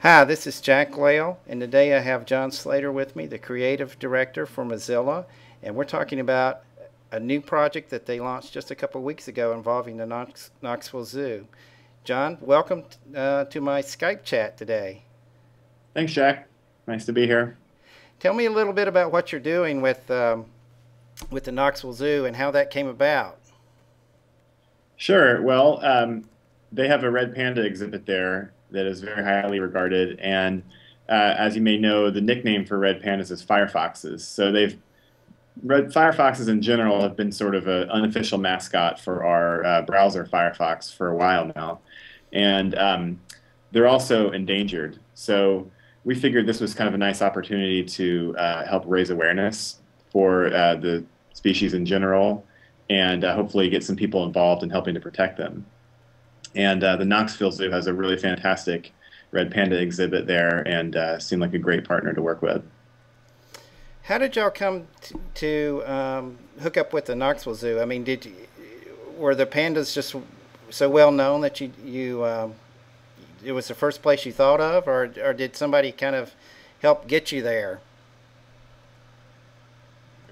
Hi, this is Jack Lale, and today I have John Slater with me, the creative director for Mozilla, and we're talking about a new project that they launched just a couple of weeks ago involving the Knoxville Zoo. John, welcome to my Skype chat today. Thanks, Jack. Nice to be here. Tell me a little bit about what you're doing with the Knoxville Zoo and how that came about. Sure. Well, they have a red panda exhibit there that is very highly regarded, and as you may know, the nickname for red pandas is Firefoxes. So they've red Firefoxes in general have been sort of an unofficial mascot for our browser Firefox for a while now, and they're also endangered. So we figured this was kind of a nice opportunity to help raise awareness for the species in general, and hopefully get some people involved in helping to protect them. And the Knoxville Zoo has a really fantastic red panda exhibit there, and seemed like a great partner to work with. How did y'all come to hook up with the Knoxville Zoo? I mean, were the pandas just so well known that it was the first place you thought of, or did somebody kind of help get you there?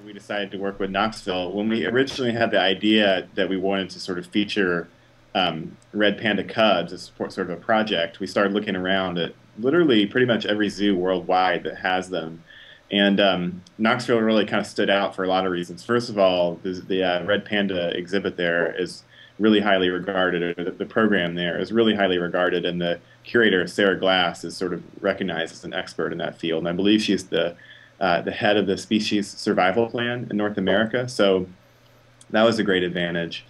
We decided to work with Knoxville. When we originally had the idea that we wanted to sort of feature red panda cubs as sort of a project, we started looking around at literally pretty much every zoo worldwide that has them. And Knoxville really kind of stood out for a lot of reasons. First of all, the red panda exhibit there is really highly regarded, or the program there is really highly regarded, and the curator, Sarah Glass, is sort of recognized as an expert in that field. And I believe she's the head of the species survival plan in North America. So that was a great advantage.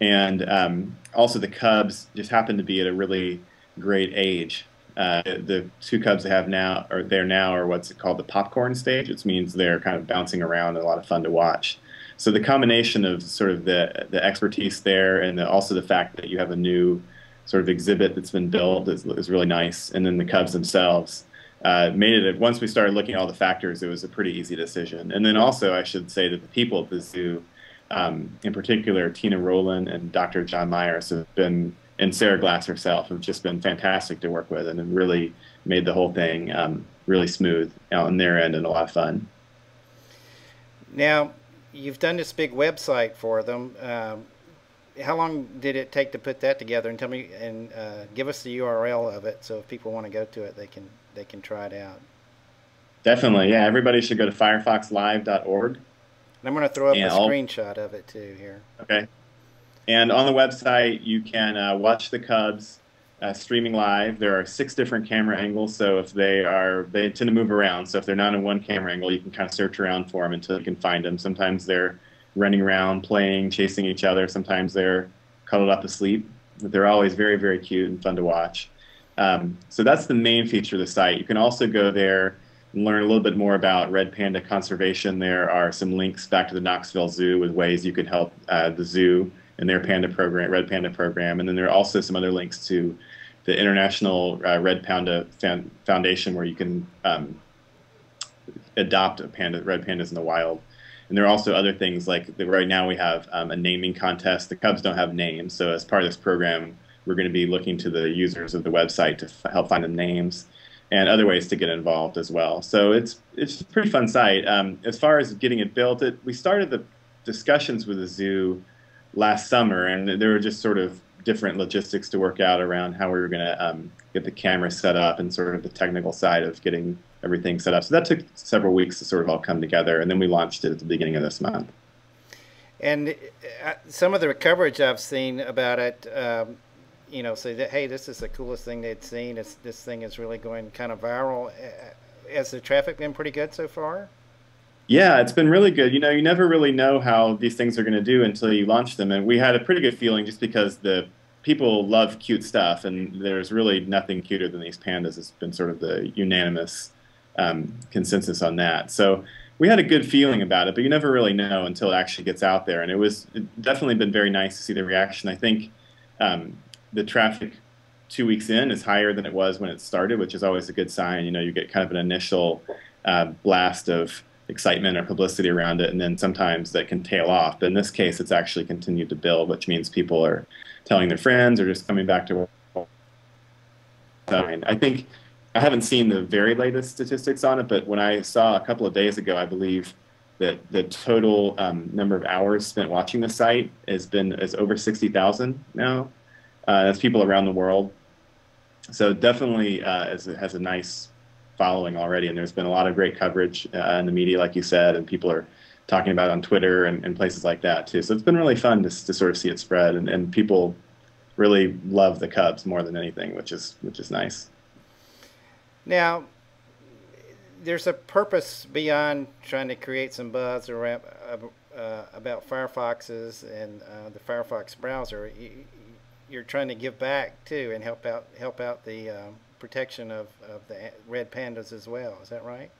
And also the cubs just happened to be at a really great age. The two cubs they have now, or there now, are what's called the popcorn stage, which means they're kind of bouncing around and a lot of fun to watch. So the combination of sort of the expertise there, and also the fact that you have a new sort of exhibit that's been built is really nice. And then the cubs themselves made it, once we started looking at all the factors, it was a pretty easy decision. And then also I should say that the people at the zoo, in particular Tina Rowland and Dr. John Myers, have been, and Sarah Glass herself, have just been fantastic to work with, and have really made the whole thing really smooth on their end and a lot of fun. Now, you've done this big website for them. How long did it take to put that together? And tell me, and give us the URL of it, so if people want to go to it, they can try it out. Definitely, yeah. Everybody should go to firefoxlive.org. And I'm going to throw up a And screenshot of it too here. okay. And on the website, you can watch the Cubs streaming live. There are 6 different camera angles, so if they tend to move around. So if they're not in one camera angle, you can kind of search around for them until you can find them. Sometimes they're running around, playing, chasing each other. Sometimes they're cuddled up asleep. But they're always very, very cute and fun to watch. So that's the main feature of the site. You can also go there and learn a little bit more about red panda conservation. There are some links back to the Knoxville Zoo with ways you can help the zoo and their panda program, red panda program. And then there are also some other links to the International Red Panda Foundation, where you can adopt red pandas in the wild. And there are also other things like right now we have a naming contest. The Cubs don't have names, so as part of this program, we're going to be looking to the users of the website to help find them names and other ways to get involved as well. So it's a pretty fun site. As far as getting it built, we started the discussions with the zoo last summer, and there were just sort of different logistics to work out around how we were going to get the camera set up and sort of the technical side of getting everything set up. So that took several weeks to sort of all come together, and then we launched it at the beginning of this month. And some of the coverage I've seen about it, say that, hey, this is the coolest thing they'd seen. This thing is really going kind of viral. Has the traffic been pretty good so far? Yeah, it's been really good. You know, you never really know how these things are going to do until you launch them. And we had a pretty good feeling just because the people love cute stuff, and there's really nothing cuter than these pandas. It's been sort of the unanimous consensus on that. So we had a good feeling about it, but you never really know until it actually gets out there. And it definitely been very nice to see the reaction. I think the traffic 2 weeks in is higher than it was when it started, which is always a good sign. You know, you get kind of an initial blast of excitement or publicity around it, and then sometimes that can tail off. But in this case, it's actually continued to build, which means people are telling their friends or just coming back to. I think I haven't seen the very latest statistics on it, but when I saw a couple of days ago, I believe that the total number of hours spent watching the site is over 60,000 now. That's people around the world. So definitely has a nice following already, and there's been a lot of great coverage in the media, like you said, and people are talking about it on Twitter and places like that too. So it's been really fun to sort of see it spread, and people really love the Cubs more than anything, which is nice. Now, there's a purpose beyond trying to create some buzz around, about Firefoxes and the Firefox browser. You're trying to give back too and help out the protection of the red pandas as well. Is that right?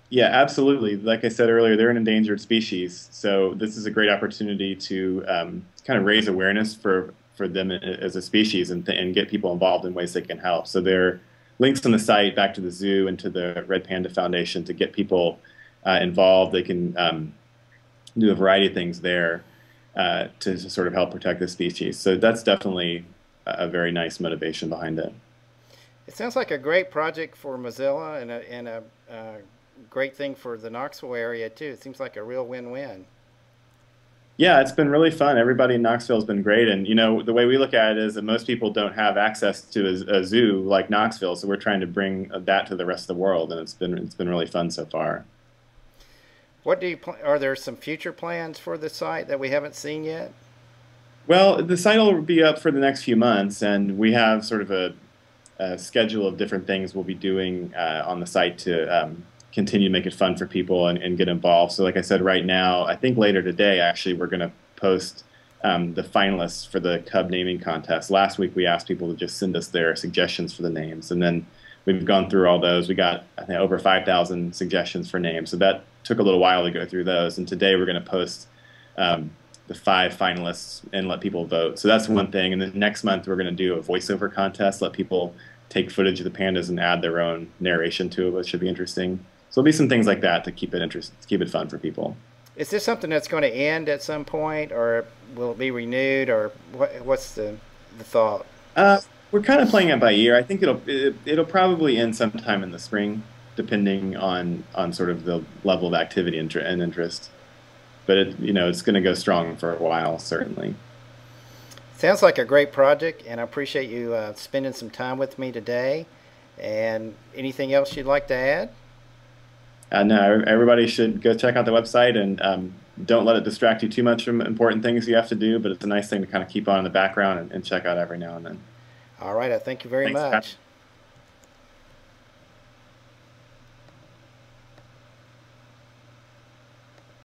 Yeah, absolutely. Like I said earlier, they're an endangered species, so this is a great opportunity to kind of raise awareness for them as a species and get people involved in ways they can help. So there are links on the site back to the zoo and to the Red Panda Foundation to get people involved. They can do a variety of things there to sort of help protect the species. So that's definitely a very nice motivation behind it. It sounds like a great project for Mozilla and a great thing for the Knoxville area too. It seems like a real win-win. Yeah, it's been really fun. Everybody in Knoxville has been great, and the way we look at it is that most people don't have access to a zoo like Knoxville, so we're trying to bring that to the rest of the world, and it's been really fun so far. What do you are there some future plans for the site that we haven't seen yet? Well, the site will be up for the next few months, and we have sort of a schedule of different things we'll be doing on the site to continue to make it fun for people and get involved. So like I said, right now, I think later today, actually, we're going to post the finalists for the Cub naming contest. Last week, we asked people to just send us their suggestions for the names, and then we've gone through all those. We got, I think, over 5,000 suggestions for names, so that took a little while to go through those. And today, we're going to post the 5 finalists and let people vote. So that's one thing. And then next month, we're going to do a voiceover contest, let people take footage of the pandas and add their own narration to it, which should be interesting. So there'll be some things like that to keep it fun for people. Is this something that's going to end at some point, or will it be renewed, or what's the thought? We're kind of playing it by ear. I think it'll probably end sometime in the spring, depending on sort of the level of activity and interest. But it's going to go strong for a while, certainly. Sounds like a great project, and I appreciate you spending some time with me today. And anything else you'd like to add? No, everybody should go check out the website and don't let it distract you too much from important things you have to do, but it's a nice thing to kind of keep on in the background and check out every now and then. All right, I thank you very Thanks, much. Pat.